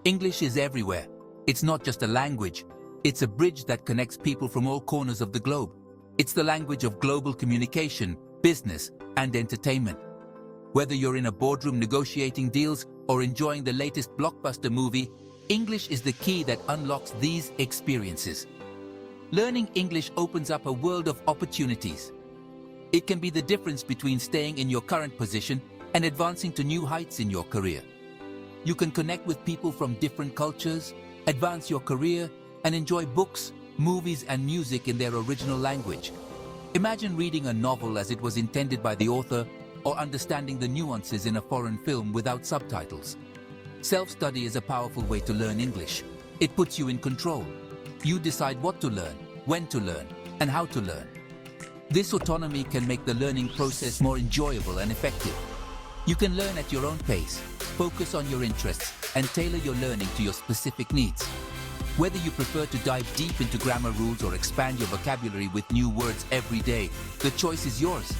English is everywhere. It's not just a language. It's a bridge that connects people from all corners of the globe. It's the language of global communication, business, and entertainment. Whether you're in a boardroom negotiating deals or enjoying the latest blockbuster movie, English is the key that unlocks these experiences. Learning English opens up a world of opportunities. It can be the difference between staying in your current position and advancing to new heights in your career. You can connect with people from different cultures, advance your career, and enjoy books, movies, and music in their original language. Imagine reading a novel as it was intended by the author, or understanding the nuances in a foreign film without subtitles. Self-study is a powerful way to learn English. It puts you in control. You decide what to learn, when to learn, and how to learn. This autonomy can make the learning process more enjoyable and effective. You can learn at your own pace, focus on your interests, and tailor your learning to your specific needs. Whether you prefer to dive deep into grammar rules or expand your vocabulary with new words every day, the choice is yours.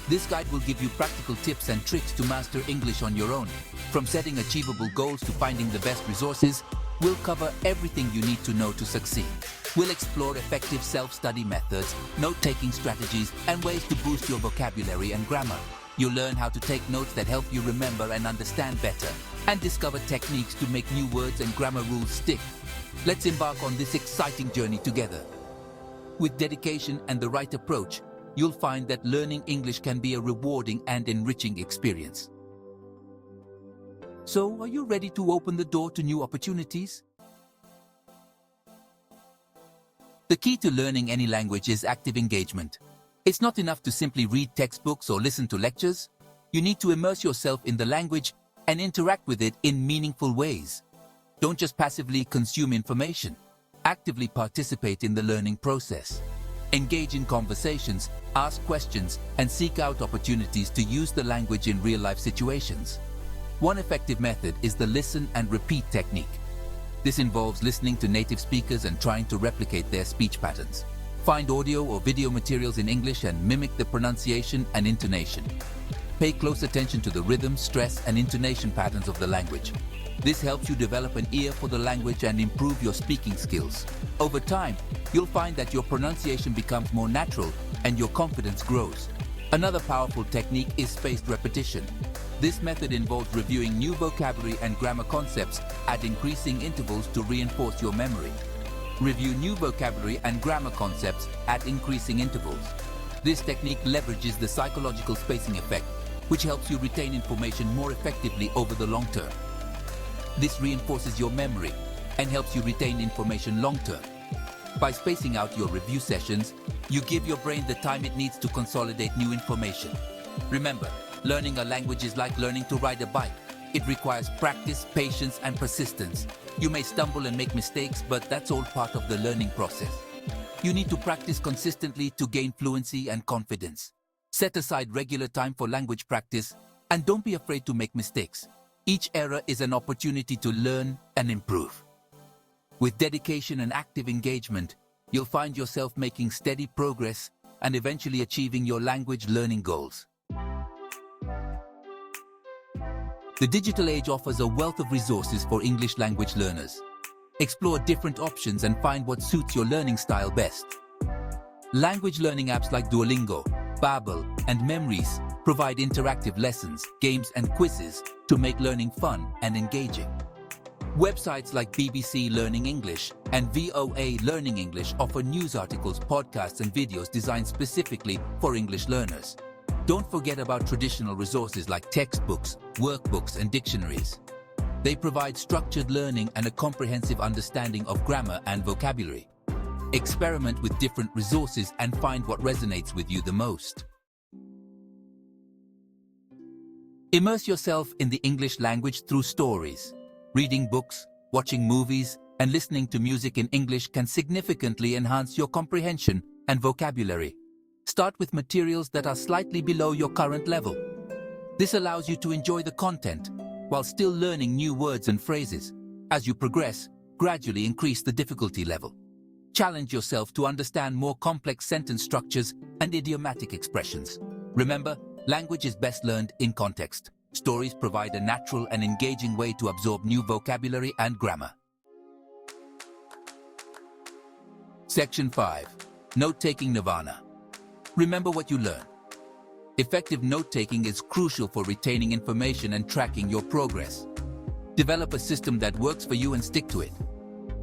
This guide will give you practical tips and tricks to master English on your own. From setting achievable goals to finding the best resources, we'll cover everything you need to know to succeed. We'll explore effective self-study methods, note-taking strategies, and ways to boost your vocabulary and grammar. You'll learn how to take notes that help you remember and understand better, and discover techniques to make new words and grammar rules stick. Let's embark on this exciting journey together. With dedication and the right approach, you'll find that learning English can be a rewarding and enriching experience. So, are you ready to open the door to new opportunities? The key to learning any language is active engagement. It's not enough to simply read textbooks or listen to lectures. You need to immerse yourself in the language and interact with it in meaningful ways. Don't just passively consume information. Actively participate in the learning process. Engage in conversations, ask questions, and seek out opportunities to use the language in real-life situations. One effective method is the listen and repeat technique. This involves listening to native speakers and trying to replicate their speech patterns. Find audio or video materials in English and mimic the pronunciation and intonation. Pay close attention to the rhythm, stress, and intonation patterns of the language. This helps you develop an ear for the language and improve your speaking skills. Over time, you'll find that your pronunciation becomes more natural and your confidence grows. Another powerful technique is spaced repetition. This method involves reviewing new vocabulary and grammar concepts at increasing intervals to reinforce your memory. Review new vocabulary and grammar concepts at increasing intervals. This technique leverages the psychological spacing effect, which helps you retain information more effectively over the long term. This reinforces your memory and helps you retain information long term. By spacing out your review sessions, you give your brain the time it needs to consolidate new information. Remember, learning a language is like learning to ride a bike. It requires practice, patience, and persistence. You may stumble and make mistakes, but that's all part of the learning process. You need to practice consistently to gain fluency and confidence. Set aside regular time for language practice, and don't be afraid to make mistakes. Each error is an opportunity to learn and improve. With dedication and active engagement, you'll find yourself making steady progress and eventually achieving your language learning goals. The digital age offers a wealth of resources for English language learners. Explore different options and find what suits your learning style best. Language learning apps like Duolingo, Babbel, and Memories provide interactive lessons, games, and quizzes to make learning fun and engaging. Websites like BBC Learning English and VOA Learning English offer news articles, podcasts, and videos designed specifically for English learners. Don't forget about traditional resources like textbooks, workbooks, and dictionaries. They provide structured learning and a comprehensive understanding of grammar and vocabulary. Experiment with different resources and find what resonates with you the most. Immerse yourself in the English language through stories. Reading books, watching movies, and listening to music in English can significantly enhance your comprehension and vocabulary. Start with materials that are slightly below your current level. This allows you to enjoy the content while still learning new words and phrases. As you progress, gradually increase the difficulty level. Challenge yourself to understand more complex sentence structures and idiomatic expressions. Remember, language is best learned in context. Stories provide a natural and engaging way to absorb new vocabulary and grammar. Section 5. Note-taking Nirvana. Remember what you learn. Effective note-taking is crucial for retaining information and tracking your progress. Develop a system that works for you and stick to it.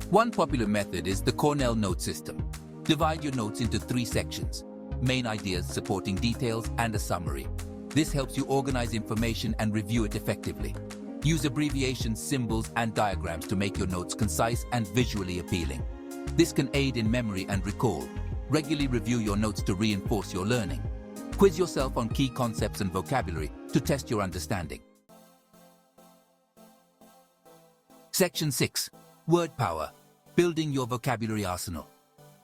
One popular method is the Cornell note system. Divide your notes into 3 sections: main ideas, supporting details, and a summary. This helps you organize information and review it effectively. Use abbreviations, symbols, and diagrams to make your notes concise and visually appealing. This can aid in memory and recall. Regularly review your notes to reinforce your learning. Quiz yourself on key concepts and vocabulary to test your understanding. Section 6. Word Power. Building your vocabulary arsenal.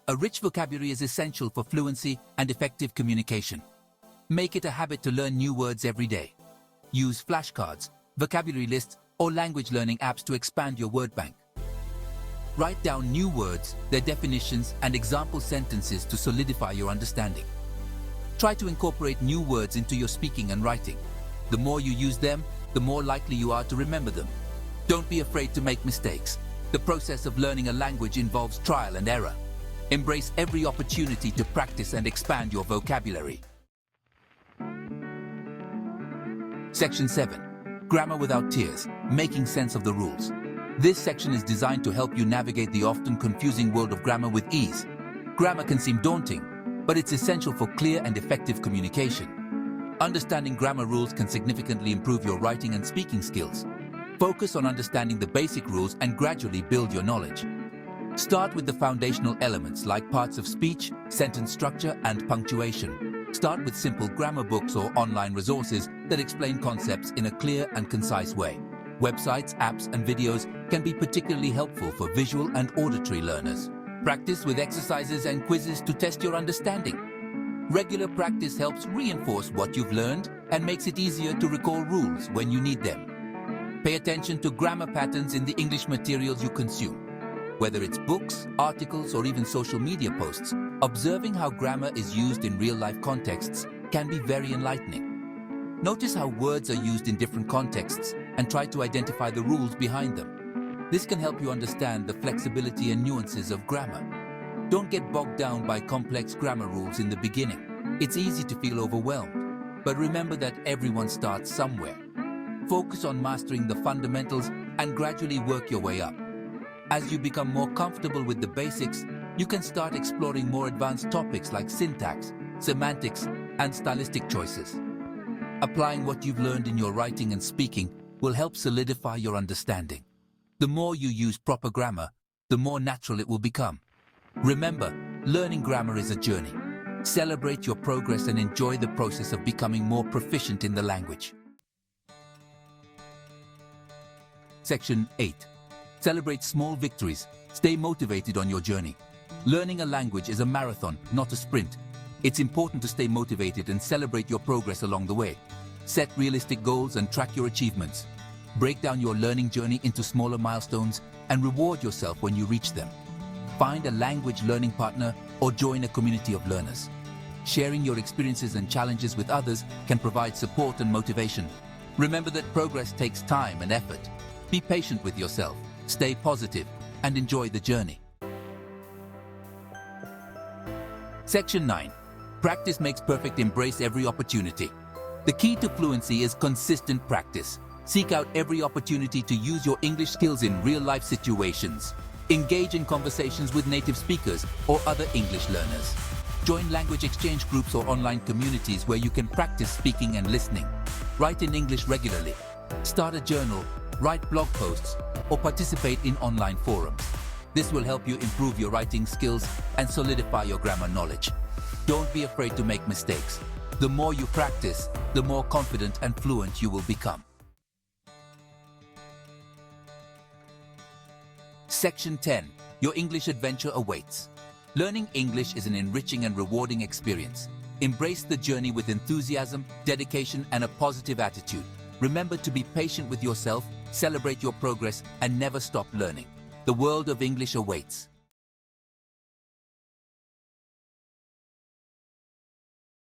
A rich vocabulary is essential for fluency and effective communication. Make it a habit to learn new words every day. Use flashcards, vocabulary lists, or language learning apps to expand your word bank. Write down new words, their definitions, and example sentences to solidify your understanding. Try to incorporate new words into your speaking and writing. The more you use them, the more likely you are to remember them. Don't be afraid to make mistakes. The process of learning a language involves trial and error. Embrace every opportunity to practice and expand your vocabulary. Section 7. Grammar without tears, making sense of the rules. This section is designed to help you navigate the often confusing world of grammar with ease. Grammar can seem daunting, but it's essential for clear and effective communication. Understanding grammar rules can significantly improve your writing and speaking skills. Focus on understanding the basic rules and gradually build your knowledge. Start with the foundational elements like parts of speech, sentence structure, and punctuation. Start with simple grammar books or online resources that explain concepts in a clear and concise way. Websites, apps, and videos can be particularly helpful for visual and auditory learners. Practice with exercises and quizzes to test your understanding. Regular practice helps reinforce what you've learned and makes it easier to recall rules when you need them. Pay attention to grammar patterns in the English materials you consume. Whether it's books, articles, or even social media posts, observing how grammar is used in real-life contexts can be very enlightening. Notice how words are used in different contexts and try to identify the rules behind them. This can help you understand the flexibility and nuances of grammar. Don't get bogged down by complex grammar rules in the beginning. It's easy to feel overwhelmed, but remember that everyone starts somewhere. Focus on mastering the fundamentals and gradually work your way up. As you become more comfortable with the basics, you can start exploring more advanced topics like syntax, semantics, and stylistic choices. Applying what you've learned in your writing and speaking will help solidify your understanding. The more you use proper grammar, the more natural it will become. Remember, learning grammar is a journey. Celebrate your progress and enjoy the process of becoming more proficient in the language. Section 8. Celebrate small victories. Stay motivated on your journey. Learning a language is a marathon, not a sprint. It's important to stay motivated and celebrate your progress along the way. Set realistic goals and track your achievements. Break down your learning journey into smaller milestones and reward yourself when you reach them. Find a language learning partner or join a community of learners. Sharing your experiences and challenges with others can provide support and motivation. Remember that progress takes time and effort. Be patient with yourself, stay positive, and enjoy the journey. Section 9. Practice makes perfect. Embrace every opportunity. The key to fluency is consistent practice. Seek out every opportunity to use your English skills in real-life situations. Engage in conversations with native speakers or other English learners. Join language exchange groups or online communities where you can practice speaking and listening. Write in English regularly. Start a journal, write blog posts, or participate in online forums. This will help you improve your writing skills and solidify your grammar knowledge. Don't be afraid to make mistakes. The more you practice, the more confident and fluent you will become. Section 10. Your English adventure awaits. Learning English is an enriching and rewarding experience. Embrace the journey with enthusiasm, dedication, and a positive attitude. Remember to be patient with yourself, celebrate your progress, and never stop learning. The world of English awaits.